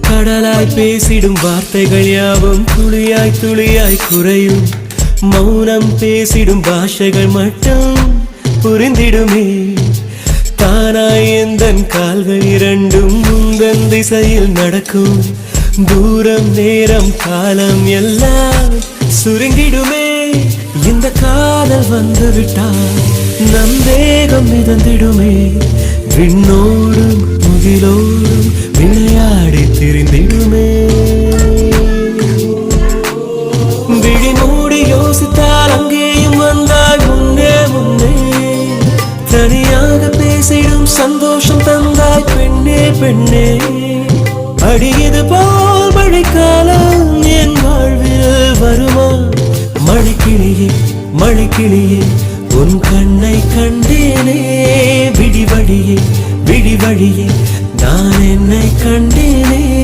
கடலாய் பேசிடும் வார்த்தைகள் யாவும் துளியாய் துளியாய் குறையும். மௌனம் பேசிடும் பாஷைகள் மட்டும் புரிந்திடுமே. தானாய் எந்தன் கால்கள் இரண்டும் உந்தன் திசையில் நடக்கும். தூரம் நேரம் காலம் எல்லாம் சுருங்கிடுமே. இந்த காதல் வந்து விட்டால் நம் தேகம் மிதந்திடுமே. விண்ணோடும் முகிலோடும் விளையாடி திரிந்திடுமே. விழி மூடி யோசித்தால் அங்கேயும் வந்தாய் முன்னே முன்னே. தனியாக பேசிடும் சந்தோஷம் தந்தாய் பெண்ணே பெண்ணே. அடியது போல் மழைக்காலம் என் வாழ்வில் வருமா? மழைக்கிளியே மழைக்கிளியே உன் கண்ணை கண்டேனே. விடிவழியே விடிவழியே நான் என்னை கண்டேனே.